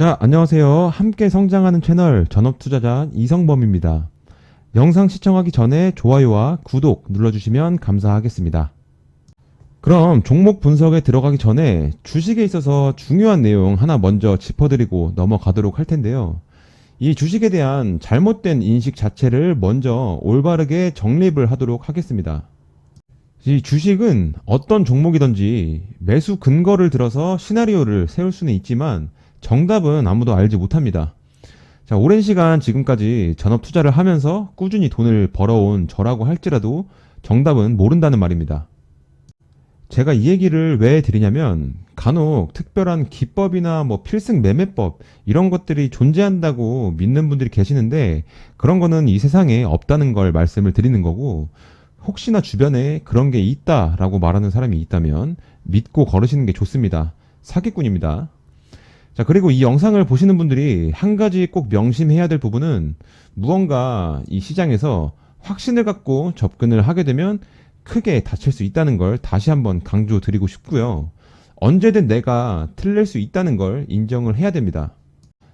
자, 안녕하세요. 함께 성장하는 채널 전업투자자 이성범입니다. 영상 시청하기 전에 좋아요와 구독 눌러주시면 감사하겠습니다. 그럼 종목 분석에 들어가기 전에 주식에 있어서 중요한 내용 하나 먼저 짚어드리고 넘어가도록 할 텐데요. 이 주식에 대한 잘못된 인식 자체를 먼저 올바르게 정립을 하도록 하겠습니다. 이 주식은 어떤 종목이든지 매수 근거를 들어서 시나리오를 세울 수는 있지만 정답은 아무도 알지 못합니다. 자, 오랜 시간 지금까지 전업 투자를 하면서 꾸준히 돈을 벌어온 저라고 할지라도 정답은 모른다는 말입니다. 제가 이 얘기를 왜 드리냐면 간혹 특별한 기법이나 필승 매매법 이런 것들이 존재한다고 믿는 분들이 계시는데 그런 거는 이 세상에 없다는 걸 말씀을 드리는 거고, 혹시나 주변에 그런 게 있다라고 말하는 사람이 있다면 믿고 걸으시는 게 좋습니다. 사기꾼입니다. 자, 그리고 이 영상을 보시는 분들이 한 가지 꼭 명심해야 될 부분은, 무언가 이 시장에서 확신을 갖고 접근을 하게 되면 크게 다칠 수 있다는 걸 다시 한번 강조드리고 싶고요. 언제든 내가 틀릴 수 있다는 걸 인정을 해야 됩니다.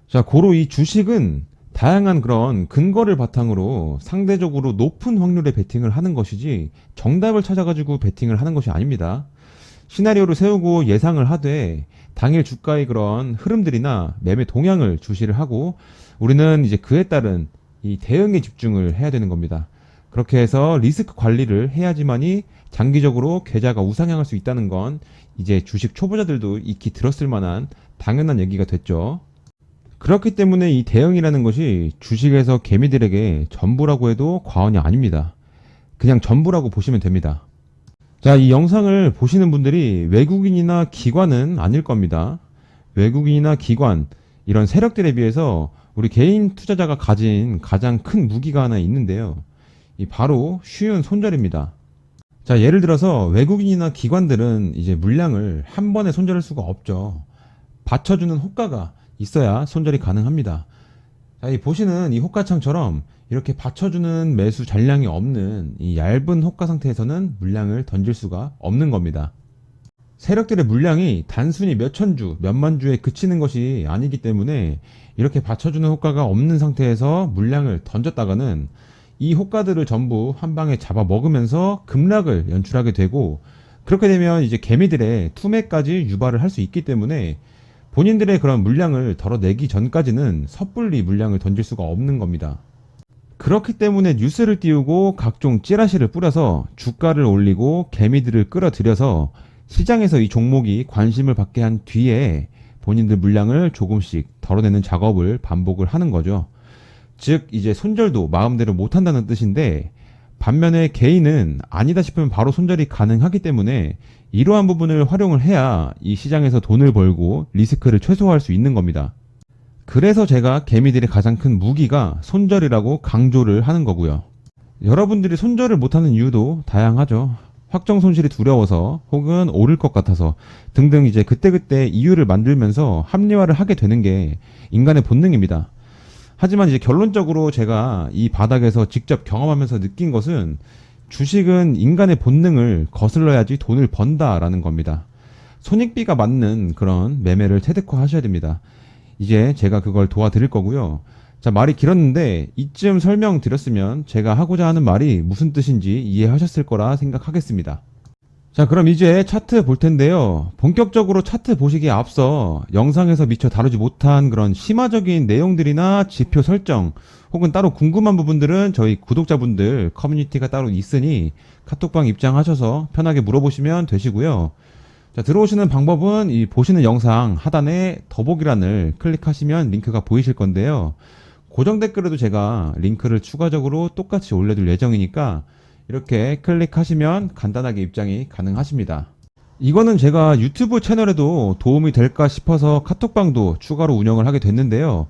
자, 고로 이 주식은 다양한 그런 근거를 바탕으로 상대적으로 높은 확률의 베팅을 하는 것이지 정답을 찾아가지고 베팅을 하는 것이 아닙니다. 시나리오를 세우고 예상을 하되 당일 주가의 그런 흐름들이나 매매 동향을 주시를 하고 우리는 이제 그에 따른 이 대응에 집중을 해야 되는 겁니다. 그렇게 해서 리스크 관리를 해야지만이 장기적으로 계좌가 우상향할 수 있다는 건 이제 주식 초보자들도 익히 들었을 만한 당연한 얘기가 됐죠. 그렇기 때문에 이 대응이라는 것이 주식에서 개미들에게 전부라고 해도 과언이 아닙니다. 그냥 전부라고 보시면 됩니다. 자, 이 영상을 보시는 분들이 외국인이나 기관은 아닐 겁니다. 외국인이나 기관, 이런 세력들에 비해서 우리 개인 투자자가 가진 가장 큰 무기가 하나 있는데요. 이 바로 쉬운 손절입니다. 자, 예를 들어서 외국인이나 기관들은 이제 물량을 한 번에 손절할 수가 없죠. 받쳐주는 호가가 있어야 손절이 가능합니다. 자, 이 보시는 이 호가창처럼 이렇게 받쳐주는 매수 잔량이 없는 이 얇은 호가 상태에서는 물량을 던질 수가 없는 겁니다. 세력들의 물량이 단순히 몇천 주, 몇만 주에 그치는 것이 아니기 때문에 이렇게 받쳐주는 호가가 없는 상태에서 물량을 던졌다가는 이 호가들을 전부 한 방에 잡아먹으면서 급락을 연출하게 되고, 그렇게 되면 이제 개미들의 투매까지 유발을 할 수 있기 때문에 본인들의 그런 물량을 덜어내기 전까지는 섣불리 물량을 던질 수가 없는 겁니다. 그렇기 때문에 뉴스를 띄우고 각종 찌라시를 뿌려서 주가를 올리고 개미들을 끌어들여서 시장에서 이 종목이 관심을 받게 한 뒤에 본인들 물량을 조금씩 덜어내는 작업을 반복을 하는 거죠. 즉 이제 손절도 마음대로 못한다는 뜻인데, 반면에 개인은 아니다 싶으면 바로 손절이 가능하기 때문에 이러한 부분을 활용을 해야 이 시장에서 돈을 벌고 리스크를 최소화할 수 있는 겁니다. 그래서 제가 개미들의 가장 큰 무기가 손절이라고 강조를 하는 거고요. 여러분들이 손절을 못하는 이유도 다양하죠. 확정 손실이 두려워서, 혹은 오를 것 같아서 등등 이제 그때그때 이유를 만들면서 합리화를 하게 되는 게 인간의 본능입니다. 하지만 이제 결론적으로 제가 이 바닥에서 직접 경험하면서 느낀 것은, 주식은 인간의 본능을 거슬러야지 돈을 번다라는 겁니다. 손익비가 맞는 그런 매매를 체득화하셔야 됩니다. 이제 제가 그걸 도와드릴 거고요. 자, 말이 길었는데 이쯤 설명드렸으면 제가 하고자 하는 말이 무슨 뜻인지 이해하셨을 거라 생각하겠습니다. 자, 그럼 이제 차트 볼 텐데요. 본격적으로 차트 보시기에 앞서 영상에서 미처 다루지 못한 그런 심화적인 내용들이나 지표 설정, 혹은 따로 궁금한 부분들은 저희 구독자분들 커뮤니티가 따로 있으니 카톡방 입장하셔서 편하게 물어보시면 되시고요. 자, 들어오시는 방법은 이 보시는 영상 하단에 더보기란을 클릭하시면 링크가 보이실 건데요. 고정 댓글에도 제가 링크를 추가적으로 똑같이 올려둘 예정이니까 이렇게 클릭하시면 간단하게 입장이 가능하십니다. 이거는 제가 유튜브 채널에도 도움이 될까 싶어서 카톡방도 추가로 운영을 하게 됐는데요.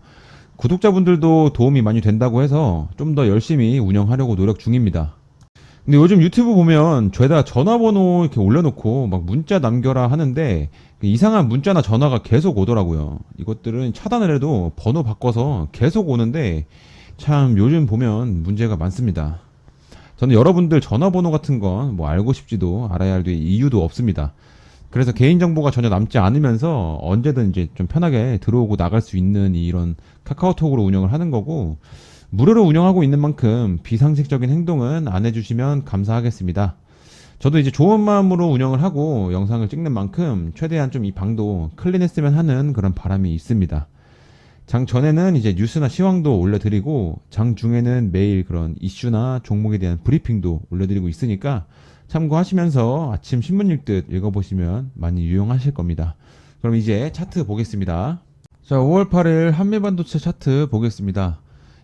구독자분들도 도움이 많이 된다고 해서 좀 더 열심히 운영하려고 노력 중입니다. 근데 요즘 유튜브 보면 죄다 전화번호 이렇게 올려놓고 막 문자 남겨라 하는데 이상한 문자나 전화가 계속 오더라고요. 이것들은 차단을 해도 번호 바꿔서 계속 오는데 참 요즘 보면 문제가 많습니다. 저는 여러분들 전화번호 같은 건 알고 싶지도 알아야 할 이유도 없습니다. 그래서 개인정보가 전혀 남지 않으면서 언제든 이제 좀 편하게 들어오고 나갈 수 있는 이런 카카오톡으로 운영을 하는 거고, 무료로 운영하고 있는 만큼 비상식적인 행동은 안 해주시면 감사하겠습니다. 저도 이제 좋은 마음으로 운영을 하고 영상을 찍는 만큼 최대한 좀 이 방도 클린했으면 하는 그런 바람이 있습니다. 장 전에는 이제 뉴스나 시황도 올려드리고, 장 중에는 매일 그런 이슈나 종목에 대한 브리핑도 올려드리고 있으니까 참고하시면서 아침 신문 읽듯 읽어보시면 많이 유용하실 겁니다. 그럼 이제 차트 보겠습니다. 자, 5월 8일 한미반도체 차트 보겠습니다.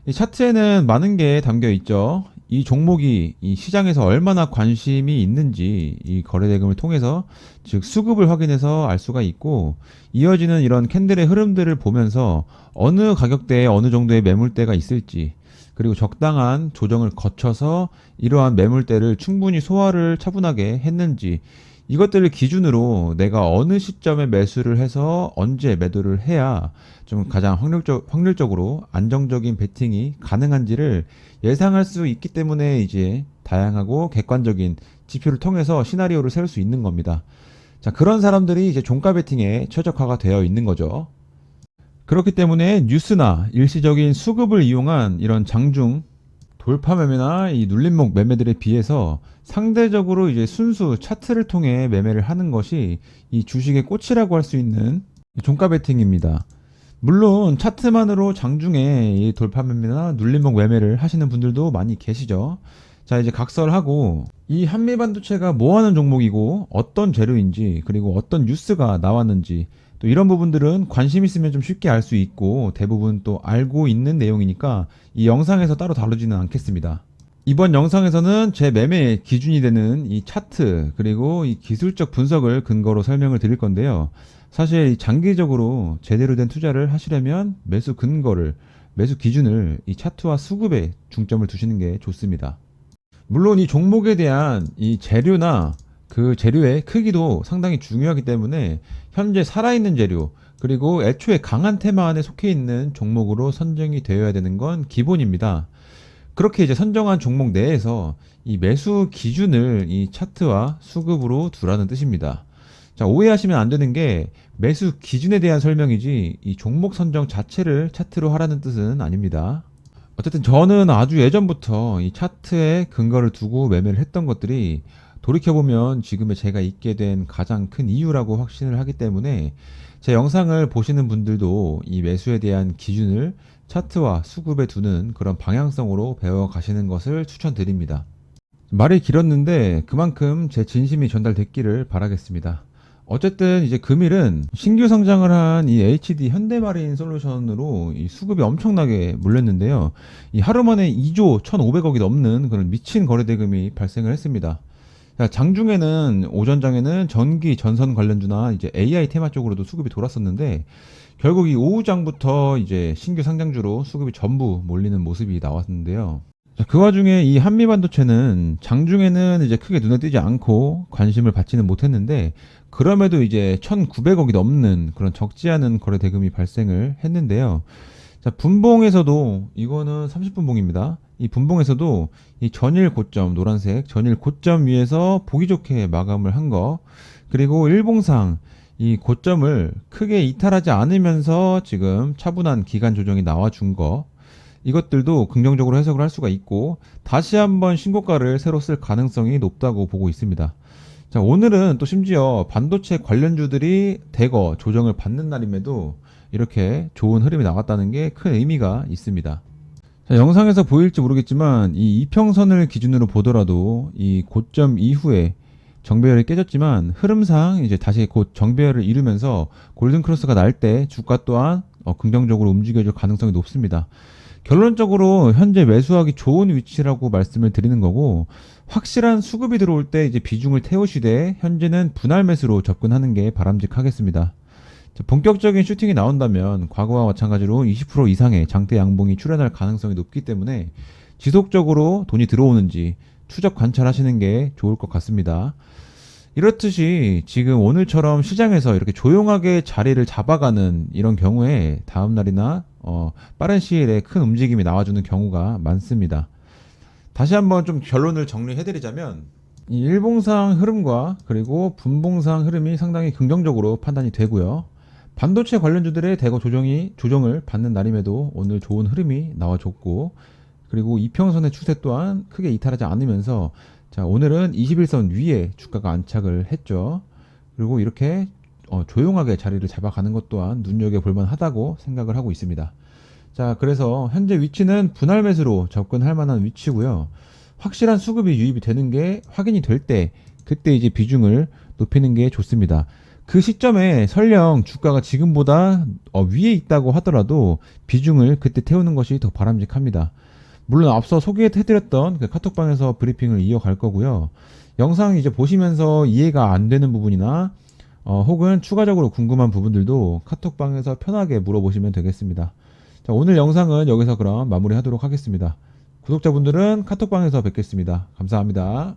이 차트에는 많은 게 담겨 있죠. 이 종목이 이 시장에서 얼마나 관심이 있는지 이 거래대금을 통해서, 즉 수급을 확인해서 알 수가 있고, 이어지는 이런 캔들의 흐름들을 보면서 어느 가격대에 어느 정도의 매물대가 있을지, 그리고 적당한 조정을 거쳐서 이러한 매물대를 충분히 소화를 차분하게 했는지, 이것들을 기준으로 내가 어느 시점에 매수를 해서 언제 매도를 해야 좀 가장 확률적으로 안정적인 베팅이 가능한지를 예상할 수 있기 때문에 이제 다양하고 객관적인 지표를 통해서 시나리오를 세울 수 있는 겁니다. 자, 그런 사람들이 이제 종가 베팅에 최적화가 되어 있는 거죠. 그렇기 때문에 뉴스나 일시적인 수급을 이용한 이런 장중 돌파 매매나 이 눌림목 매매들에 비해서 상대적으로 이제 순수 차트를 통해 매매를 하는 것이 이 주식의 꽃이라고 할 수 있는 종가 베팅입니다. 물론 차트만으로 장중에 이 돌파 매매나 눌림목 매매를 하시는 분들도 많이 계시죠. 자, 이제 각설하고 이 한미반도체가 뭐 하는 종목이고 어떤 재료인지, 그리고 어떤 뉴스가 나왔는지, 또 이런 부분들은 관심 있으면 좀 쉽게 알 수 있고 대부분 또 알고 있는 내용이니까 이 영상에서 따로 다루지는 않겠습니다. 이번 영상에서는 제 매매 기준이 되는 이 차트, 그리고 이 기술적 분석을 근거로 설명을 드릴 건데요. 사실 장기적으로 제대로 된 투자를 하시려면 매수 근거를, 매수 기준을 이 차트와 수급에 중점을 두시는 게 좋습니다. 물론 이 종목에 대한 이 재료나 그 재료의 크기도 상당히 중요하기 때문에 현재 살아있는 재료, 그리고 애초에 강한 테마 안에 속해 있는 종목으로 선정이 되어야 되는 건 기본입니다. 그렇게 이제 선정한 종목 내에서 이 매수 기준을 이 차트와 수급으로 두라는 뜻입니다. 자, 오해하시면 안 되는 게 매수 기준에 대한 설명이지 이 종목 선정 자체를 차트로 하라는 뜻은 아닙니다. 어쨌든 저는 아주 예전부터 이 차트에 근거를 두고 매매를 했던 것들이 돌이켜보면 지금의 제가 있게 된 가장 큰 이유라고 확신을 하기 때문에 제 영상을 보시는 분들도 이 매수에 대한 기준을 차트와 수급에 두는 그런 방향성으로 배워가시는 것을 추천드립니다. 말이 길었는데 그만큼 제 진심이 전달됐기를 바라겠습니다. 어쨌든 이제 금일은 신규 성장을 한 이 HD 현대마린 솔루션으로 이 수급이 엄청나게 몰렸는데요. 이 하루 만에 2조 1,500억이 넘는 그런 미친 거래대금이 발생을 했습니다. 자, 장중에는 오전장에는 전기 전선 관련주나 이제 AI 테마 쪽으로도 수급이 돌았었는데, 결국 이 오후장부터 이제 신규 상장주로 수급이 전부 몰리는 모습이 나왔는데요. 자, 그 와중에 이 한미반도체는 장중에는 이제 크게 눈에 띄지 않고 관심을 받지는 못했는데, 그럼에도 이제 1,900억이 넘는 그런 적지 않은 거래 대금이 발생을 했는데요. 자, 분봉에서도 이거는 30분봉입니다. 이 분봉에서도 이 전일 고점, 노란색 전일 고점 위에서 보기 좋게 마감을 한 거, 그리고 일봉상 이 고점을 크게 이탈하지 않으면서 지금 차분한 기간 조정이 나와준 거, 이것들도 긍정적으로 해석을 할 수가 있고 다시 한번 신고가를 새로 쓸 가능성이 높다고 보고 있습니다. 자, 오늘은 또 심지어 반도체 관련주들이 대거 조정을 받는 날임에도 이렇게 좋은 흐름이 나왔다는 게 큰 의미가 있습니다. 자, 영상에서 보일지 모르겠지만 이 이평선을 기준으로 보더라도 이 고점 이후에 정배열이 깨졌지만 흐름상 이제 다시 곧 정배열을 이루면서 골든크로스가 날 때 주가 또한 긍정적으로 움직여질 가능성이 높습니다. 결론적으로 현재 매수하기 좋은 위치라고 말씀을 드리는 거고, 확실한 수급이 들어올 때 이제 비중을 태우시되 현재는 분할 매수로 접근하는 게 바람직하겠습니다. 자, 본격적인 슈팅이 나온다면 과거와 마찬가지로 20% 이상의 장대 양봉이 출현할 가능성이 높기 때문에 지속적으로 돈이 들어오는지 추적 관찰하시는 게 좋을 것 같습니다. 이렇듯이 지금 오늘처럼 시장에서 이렇게 조용하게 자리를 잡아가는 이런 경우에 다음날이나 빠른 시일에 큰 움직임이 나와주는 경우가 많습니다. 다시 한번 좀 결론을 정리해드리자면, 이 일봉상 흐름과 그리고 분봉상 흐름이 상당히 긍정적으로 판단이 되고요. 반도체 관련주들의 대거 조정을 받는 날임에도 오늘 좋은 흐름이 나와줬고, 그리고 이평선의 추세 또한 크게 이탈하지 않으면서 자, 오늘은 21선 위에 주가가 안착을 했죠. 그리고 이렇게 조용하게 자리를 잡아가는 것 또한 눈여겨볼 만하다고 생각을 하고 있습니다. 자, 그래서 현재 위치는 분할 매수로 접근할 만한 위치고요. 확실한 수급이 유입이 되는 게 확인이 될 때, 그때 이제 비중을 높이는 게 좋습니다. 그 시점에 설령 주가가 지금보다 위에 있다고 하더라도 비중을 그때 태우는 것이 더 바람직합니다. 물론 앞서 소개해드렸던 그 카톡방에서 브리핑을 이어갈 거고요. 영상 이제 보시면서 이해가 안 되는 부분이나 혹은 추가적으로 궁금한 부분들도 카톡방에서 편하게 물어보시면 되겠습니다. 자, 오늘 영상은 여기서 그럼 마무리하도록 하겠습니다. 구독자분들은 카톡방에서 뵙겠습니다. 감사합니다.